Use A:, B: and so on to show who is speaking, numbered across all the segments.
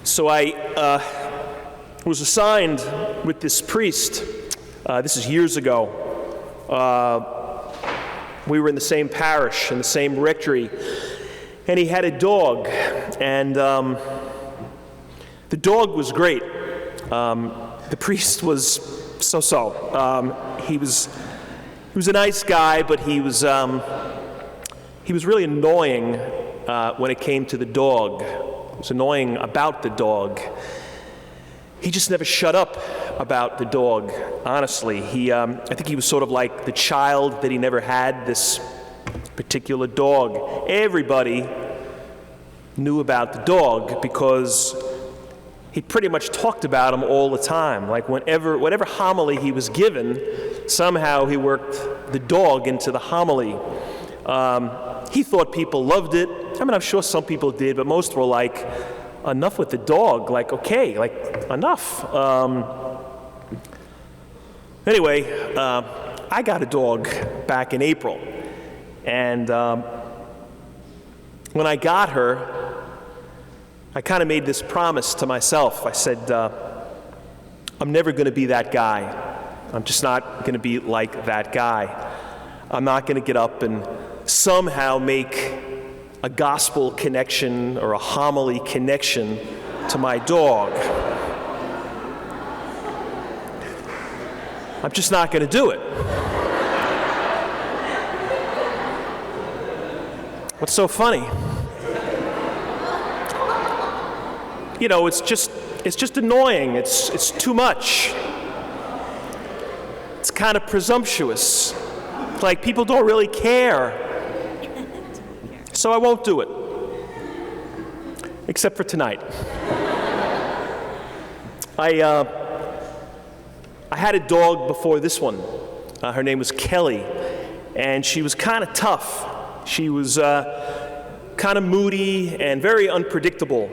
A: So I was assigned with this priest. This is years ago. We were in the same parish, in the same rectory, and he had a dog, and the dog was great. The priest was so-so. He was a nice guy, but he was really annoying when it came to the dog. He was annoying about the dog. He just never shut up about the dog, honestly. I think he was sort of like the child that he never had, this particular dog. Everybody knew about the dog because he pretty much talked about him all the time. Like whatever homily he was given, somehow he worked the dog into the homily. He thought people loved it. I mean, I'm sure some people did, but most were like, enough with the dog. Like, okay, like, enough. Anyway, I got a dog back in April. And when I got her, I kind of made this promise to myself. I said, I'm never going to be that guy. I'm just not going to be like that guy. I'm not going to get up and somehow make a gospel connection or a homily connection to my dog. I'm just not going to do it. What's so funny? You know, it's just annoying. It's too much. It's kind of presumptuous. Like, people don't really care. So I won't do it. Except for tonight. I had a dog before this one. Her name was Kelly, and she was kind of tough. She was kind of moody and very unpredictable.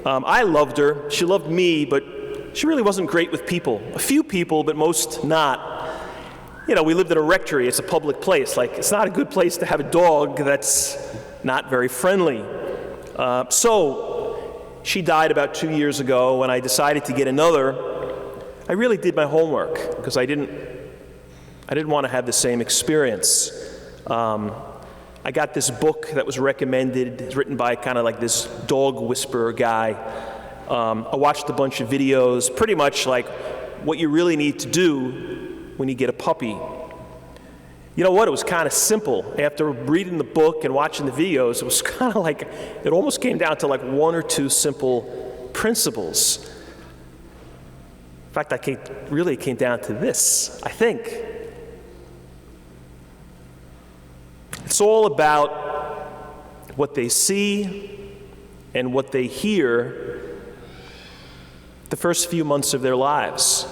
A: I loved her. She loved me, but she really wasn't great with people. A few people, but most not. You know, we lived in a rectory. It's a public place. Like, it's not a good place to have a dog that's not very friendly. So she died about 2 years ago. When I decided to get another, I really did my homework because I didn't want to have the same experience. I got this book that was recommended. It's written by kind of like this dog whisperer guy. I watched a bunch of videos, pretty much like what you really need to do when you get a puppy. You know what? It was kind of simple. After reading the book and watching the videos, it was kind of like, it almost came down to like one or two simple principles. In fact, really came down to this, I think. It's all about what they see and what they hear the first few months of their lives.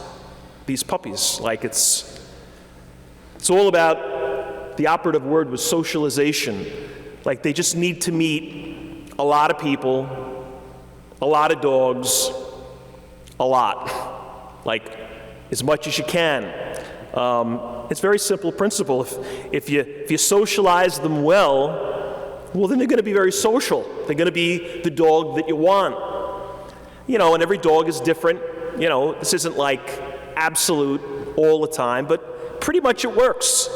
A: These puppies, like it's all about, the operative word was socialization. Like, they just need to meet a lot of people, a lot of dogs, a lot. Like, as much as you can. It's a very simple principle. If you socialize them well, then they're going to be very social. They're going to be the dog that you want. You know, and every dog is different. You know, this isn't like absolute all the time, but pretty much it works.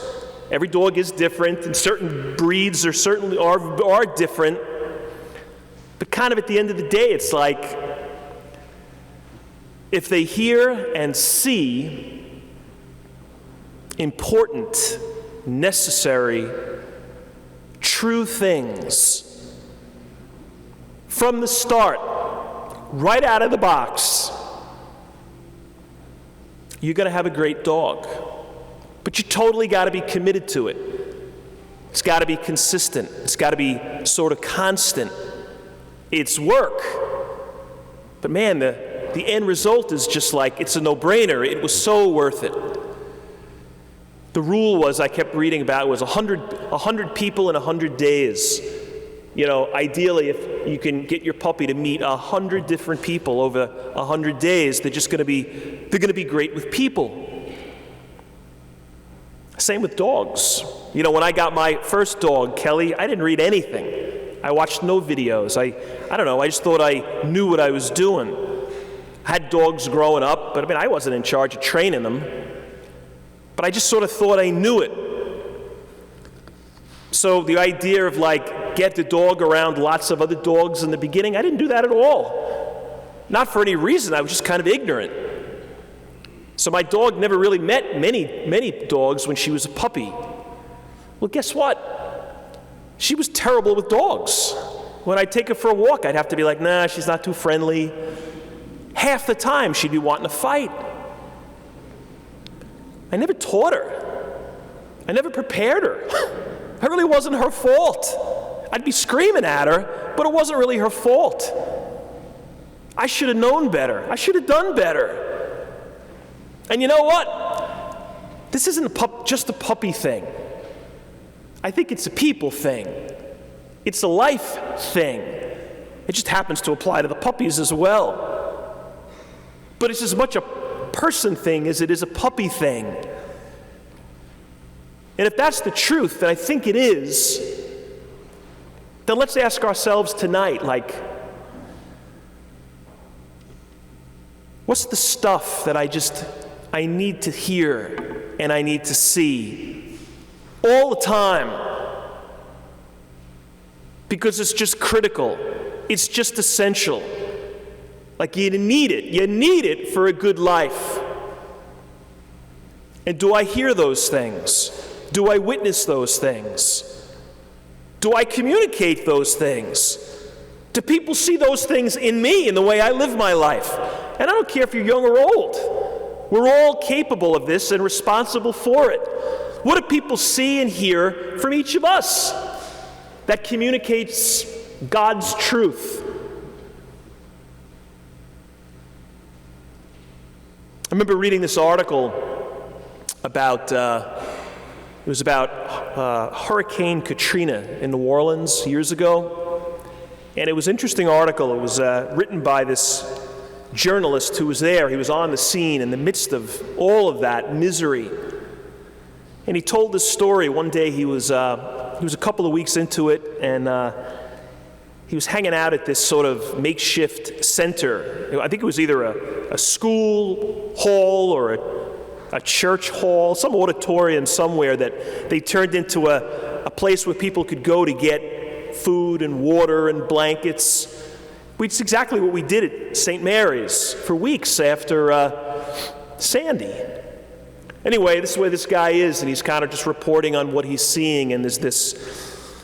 A: Every dog is different, and certain breeds certainly are different. But kind of at the end of the day, it's like, if they hear and see important, necessary, true things from the start, right out of the box, you're going to have a great dog. But you totally got to be committed to it. It's got to be consistent. It's got to be sort of constant. It's work. But man, the end result is just like, it's a no-brainer. It was so worth it. The rule was, I kept reading about, it was 100 people in 100 days. You know, ideally, if you can get your puppy to meet 100 different people over 100 days, they're going to be great with people. Same with dogs. You know, when I got my first dog, Kelly, I didn't read anything. I watched no videos. I don't know, I just thought I knew what I was doing. I had dogs growing up, but I wasn't in charge of training them. But I just sort of thought I knew it. So the idea of get the dog around lots of other dogs in the beginning, I didn't do that at all. Not for any reason, I was just kind of ignorant. So my dog never really met many dogs when she was a puppy. Well, guess what? She was terrible with dogs. When I'd take her for a walk, I'd have to be like, nah, she's not too friendly. Half the time, she'd be wanting to fight. I never taught her. I never prepared her. It really wasn't her fault. I'd be screaming at her, but it wasn't really her fault. I should have known better. I should have done better. And you know what? This isn't just a puppy thing. I think it's a people thing. It's a life thing. It just happens to apply to the puppies as well. But it's as much a person thing as it is a puppy thing. And if that's the truth, and I think it is, then let's ask ourselves tonight, what's the stuff that I need to hear and I need to see all the time? Because it's just critical. It's just essential. You need it. You need it for a good life. And do I hear those things? Do I witness those things? Do I communicate those things? Do people see those things in me, in the way I live my life? And I don't care if you're young or old. We're all capable of this and responsible for it. What do people see and hear from each of us that communicates God's truth? I remember reading this article about, it was about Hurricane Katrina in New Orleans years ago. And it was an interesting article. It was written by this journalist who was there. He was on the scene in the midst of all of that misery. And he told this story. One day he was a couple of weeks into it, and he was hanging out at this sort of makeshift center. I think it was either a school hall or a church hall, some auditorium somewhere that they turned into a place where people could go to get food and water and blankets. It's exactly what we did at St. Mary's for weeks after Sandy. Anyway, this is where this guy is, and he's kind of just reporting on what he's seeing, and there's this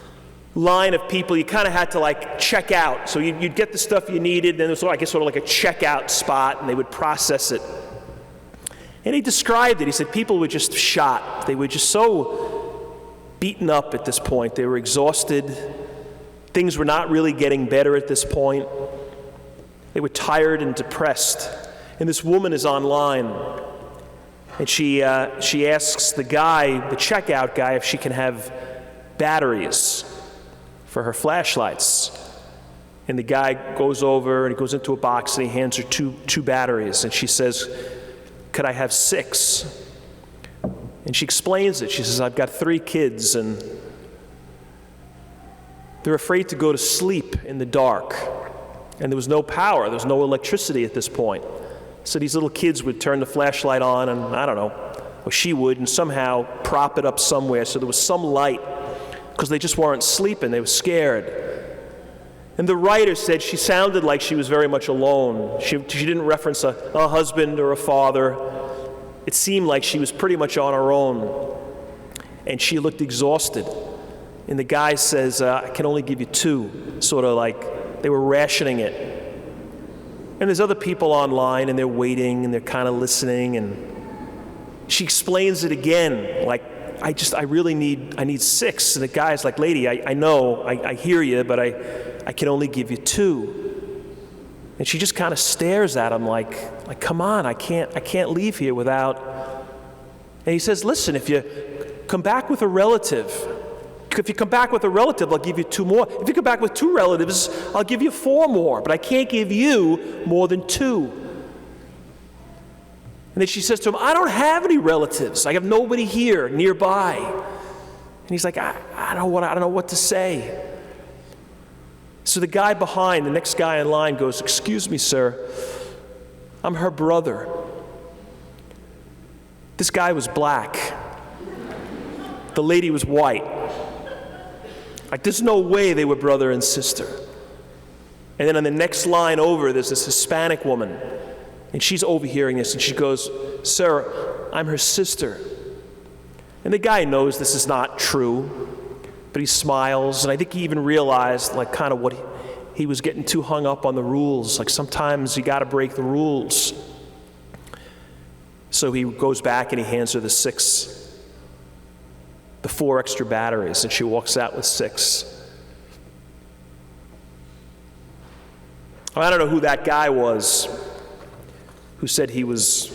A: line of people. You kind of had to check out. So you'd get the stuff you needed, then there was sort of like a checkout spot, and they would process it. And he described it. He said people were just shot. They were just so beaten up at this point. They were exhausted. Things were not really getting better at this point. They were tired and depressed. And this woman is online, and she asks the checkout guy, if she can have batteries for her flashlights. And the guy goes over and he goes into a box and he hands her two batteries, and she says, "Could I have 6? And she explains it. She says, "I've got 3 kids, and they're afraid to go to sleep in the dark." And there was no power, there was no electricity at this point. So these little kids would turn the flashlight on, and I don't know, or she would, and somehow prop it up somewhere so there was some light, because they just weren't sleeping, they were scared. And the writer said she sounded like she was very much alone. She didn't reference a husband or a father. It seemed like she was pretty much on her own. And she looked exhausted. And the guy says, "I can only give you 2, sort of like they were rationing it. And there's other people online, and they're waiting, and they're kind of listening. And she explains it again, I need 6. And the guy's like, "Lady, I know, I hear you, but I can only give you 2. And she just kind of stares at him like, "Come on, I can't leave here without." And he says, "Listen, if you come back with a relative, I'll give you 2 more. If you come back with 2 relatives, I'll give you 4 more, but I can't give you more than 2. And then she says to him, "I don't have any relatives. I have nobody here nearby." And he's like, I don't know what to say. So the guy behind, the next guy in line goes, "Excuse me, sir, I'm her brother." This guy was black. The lady was white. Like, there's no way they were brother and sister. And then on the next line over, there's this Hispanic woman, and she's overhearing this, and she goes, "Sir, I'm her sister." And the guy knows this is not true, but he smiles, and I think he even realized, like, kind of what he was getting too hung up on the rules. Like, sometimes you got to break the rules. So he goes back and he hands her the 4 extra batteries, and she walks out with 6. I don't know who that guy was who said he was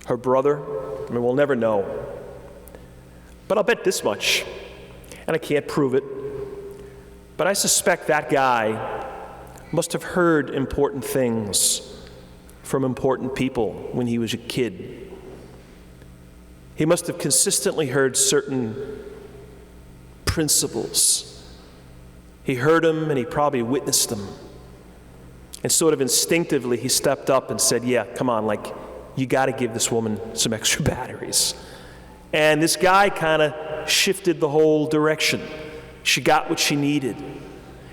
A: her brother. I mean, we'll never know. But I'll bet this much, and I can't prove it, but I suspect that guy must have heard important things from important people when he was a kid. He must have consistently heard certain principles. He heard them, and he probably witnessed them. And sort of instinctively, he stepped up and said, "Yeah, come on, like, you got to give this woman some extra batteries." And this guy kind of shifted the whole direction. She got what she needed.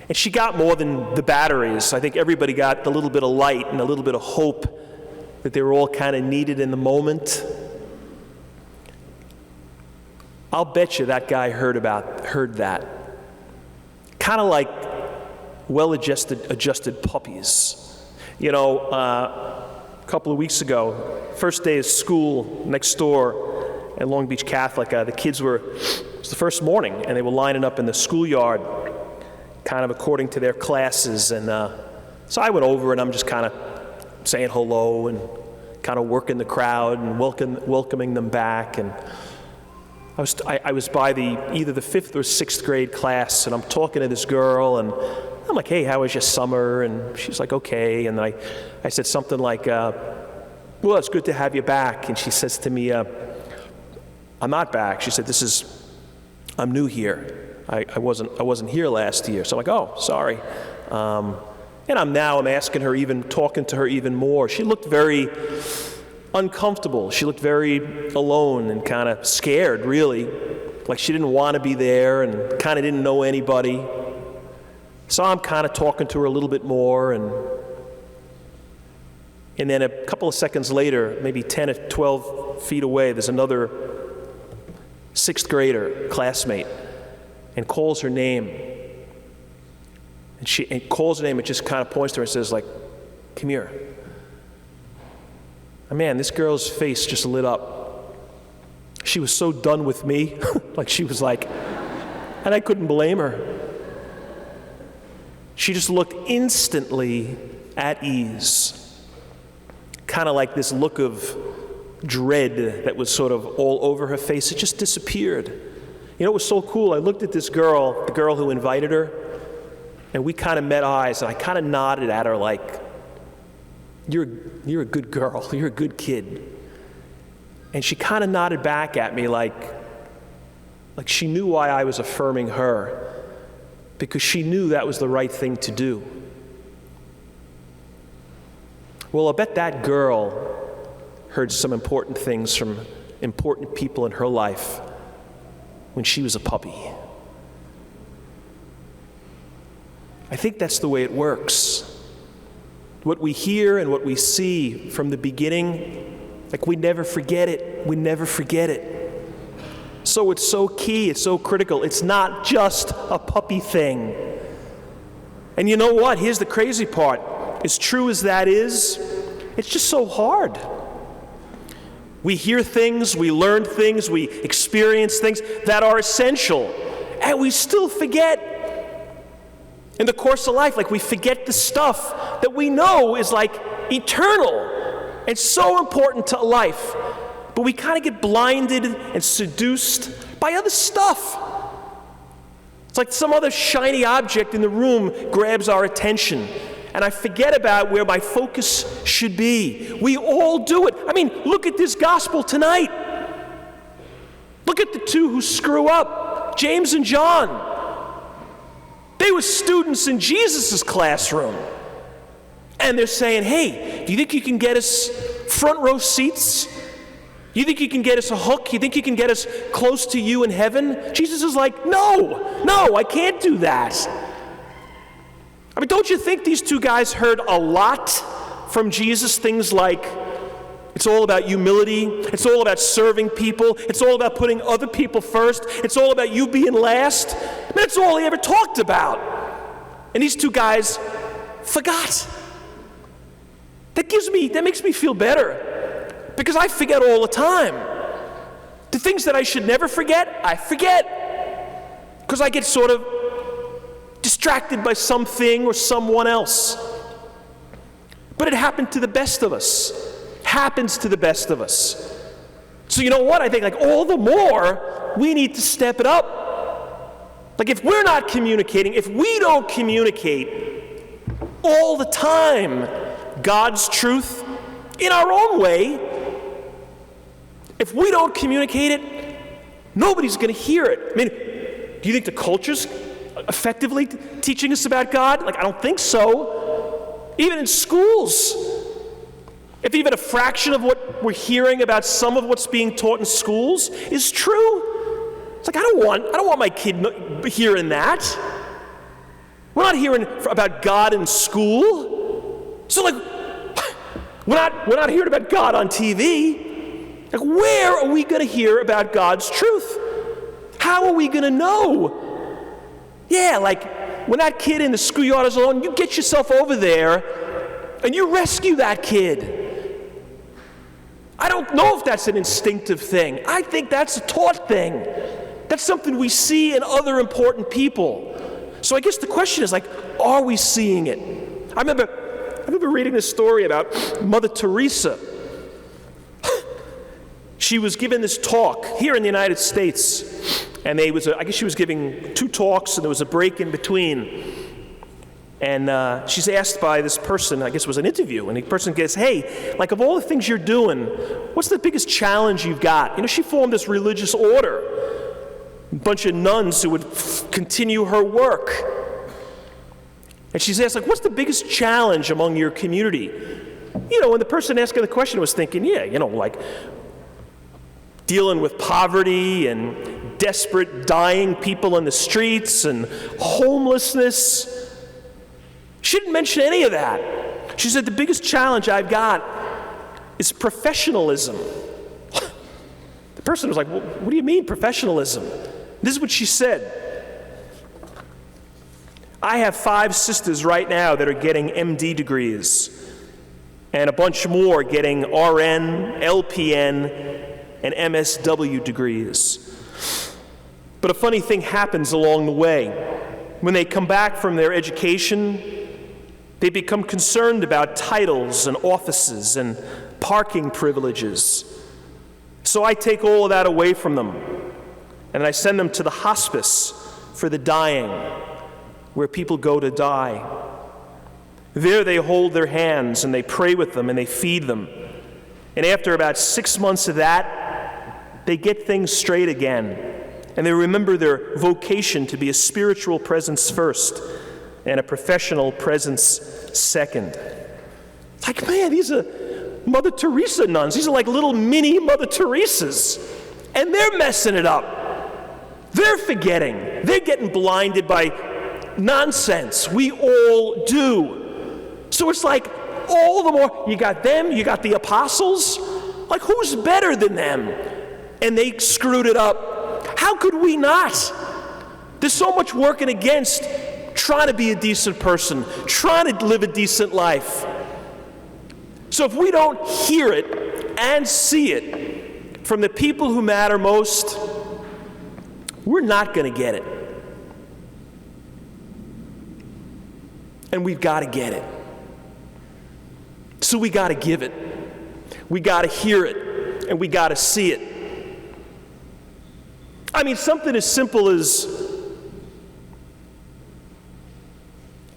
A: And she got more than the batteries. I think everybody got a little bit of light and a little bit of hope that they were all kind of needed in the moment. I'll bet you that guy heard that. Kind of like well-adjusted puppies. You know, a couple of weeks ago, first day of school next door at Long Beach Catholic, the kids it was the first morning, and they were lining up in the schoolyard, kind of according to their classes. And so I went over, and I'm just kind of saying hello and kind of working the crowd and welcoming them back. And I was by either the 5th or 6th grade class, and I'm talking to this girl, and I'm like, "Hey, how was your summer?" And she's like, "Okay." And I said something like, "Well, it's good to have you back." And she says to me, "I'm not back." She said, "I'm new here. I wasn't here last year." So I'm like, "Oh, sorry." And I'm asking her, talking to her even more. She looked very uncomfortable. She looked very alone and kind of scared, really. Like she didn't want to be there and kind of didn't know anybody. So I'm kind of talking to her a little bit more, and then a couple of seconds later, maybe 10 or 12 feet away, there's another 6th grader classmate, and calls her name. And she calls her name and just kind of points to her and says, like, "Come here." And man, this girl's face just lit up. She was so done with me, like she was like, and I couldn't blame her. She just looked instantly at ease, kind of like this look of dread that was sort of all over her face. It just disappeared. You know, it was so cool. I looked at this girl, the girl who invited her, and we kind of met eyes, and I kind of nodded at her like, you're a good girl, you're a good kid. And she kind of nodded back at me like she knew why I was affirming her, because she knew that was the right thing to do. Well, I bet that girl heard some important things from important people in her life when she was a puppy. I think that's the way it works. What we hear and what we see from the beginning, like we never forget it. We never forget it. So it's so key, it's so critical. It's not just a puppy thing. And you know what? Here's the crazy part. As true as that is, it's just so hard. We hear things, we learn things, we experience things that are essential, and we still forget. In the course of life, like we forget the stuff that we know is like eternal and so important to life, but we kind of get blinded and seduced by other stuff. It's like some other shiny object in the room grabs our attention, and I forget about where my focus should be. We all do it. I mean, look at this gospel tonight. Look at the two who screw up, James and John. They were students in Jesus' classroom. And they're saying, hey, do you think you can get us front row seats? You think you can get us a hook? You think you can get us close to you in heaven? Jesus is like, no, I can't do that. I mean, don't you think these two guys heard a lot from Jesus? Things like, it's all about humility. It's all about serving people. It's all about putting other people first. It's all about you being last. I mean, that's all he ever talked about. And these two guys forgot. That makes me feel better. Because I forget all the time. The things that I should never forget, I forget. Because I get sort of distracted by something or someone else. But it happened to the best of us. Happens to the best of us. So you know what? I think like all the more we need to step it up. Like if we're not communicating, if we don't communicate all the time God's truth in our own way, if we don't communicate it, nobody's going to hear it. I mean, do you think the culture's effectively teaching us about God? Like, I don't think so. Even in schools, if even a fraction of what we're hearing about some of what's being taught in schools is true, it's like I don't want my kid hearing that. We're not hearing about God in school. So like, we're not hearing about God on TV. Like, where are we going to hear about God's truth? How are we going to know? Yeah, like, when that kid in the schoolyard is alone, you get yourself over there and you rescue that kid. I don't know if that's an instinctive thing. I think that's a taught thing. That's something we see in other important people. So I guess the question is, like, are we seeing it? I remember reading this story about Mother Teresa. She was given this talk here in the United States, and I guess she was giving 2 talks, and there was a break in between. And she's asked by this person, I guess it was an interview, and the person gets, hey, like of all the things you're doing, what's the biggest challenge you've got? You know, she formed this religious order, a bunch of nuns who would continue her work. And she's asked, like, what's the biggest challenge among your community? You know, when the person asking the question was thinking, yeah, you know, like, dealing with poverty and desperate, dying people in the streets and homelessness. She didn't mention any of that. She said, the biggest challenge I've got is professionalism. The person was like, well, what do you mean, professionalism? This is what she said. I have 5 sisters right now that are getting MD degrees, and a bunch more getting RN, LPN, and MSW degrees. But a funny thing happens along the way. When they come back from their education, they become concerned about titles and offices and parking privileges. So I take all of that away from them, and I send them to the hospice for the dying, where people go to die. There they hold their hands, and they pray with them, and they feed them. And after about 6 months of that, they get things straight again, and they remember their vocation to be a spiritual presence first and a professional presence second. Like, man, these are Mother Teresa nuns. These are like little mini Mother Teresas, and they're messing it up. They're forgetting. They're getting blinded by nonsense. We all do. So it's like all the more, you got them, you got the apostles. Like, who's better than them? And they screwed it up. How could we not? There's so much working against trying to be a decent person, trying to live a decent life. So if we don't hear it and see it from the people who matter most, we're not going to get it. And we've got to get it. So we got to give it. We got to hear it. And we got to see it. I mean, something as simple as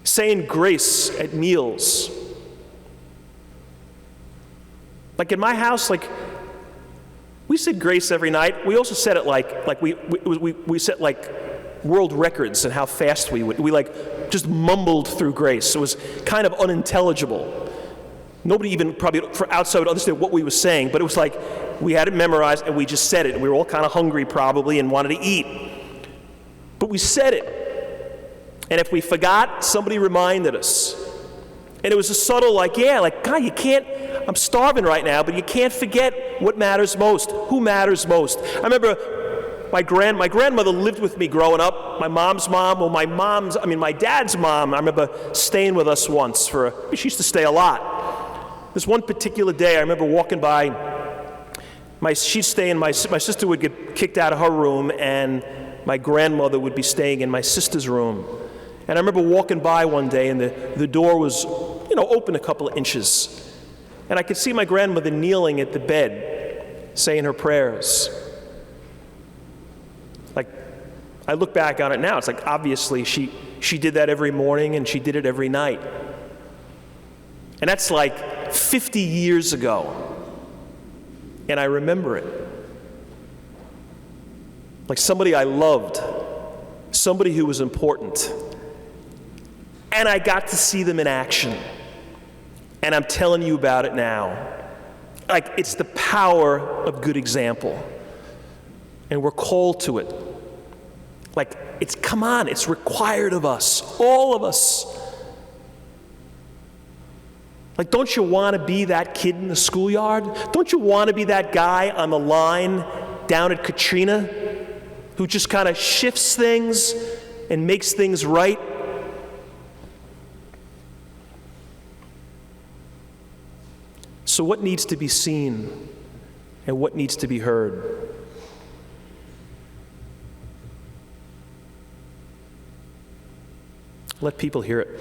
A: saying grace at meals. Like in my house, like we said grace every night. We also said it like we said like world records in how fast we like just mumbled through grace. It was kind of unintelligible. Nobody even probably from outside would understand what we were saying, but it was like we had it memorized and we just said it. And we were all kind of hungry probably and wanted to eat. But we said it. And if we forgot, somebody reminded us. And it was a subtle like, yeah, like, God, you can't, I'm starving right now, but you can't forget what matters most. Who matters most? I remember my grandmother lived with me growing up. My mom's mom, well, my dad's mom, I remember staying with us once she used to stay a lot. This one particular day, I remember walking by, she'd stay in my sister would get kicked out of her room, and my grandmother would be staying in my sister's room. And I remember walking by one day, and the door was, open a couple of inches. And I could see my grandmother kneeling at the bed, saying her prayers. Like, I look back on it now, it's like obviously she did that every morning and she did it every night. And that's like 50 years ago. And I remember it. Like somebody I loved, somebody who was important. And I got to see them in action. And I'm telling you about it now. Like, it's the power of good example. And we're called to it. Like, it's required of us, all of us. Like, don't you want to be that kid in the schoolyard? Don't you want to be that guy on the line down at Katrina who just kind of shifts things and makes things right? So what needs to be seen and what needs to be heard? Let people hear it.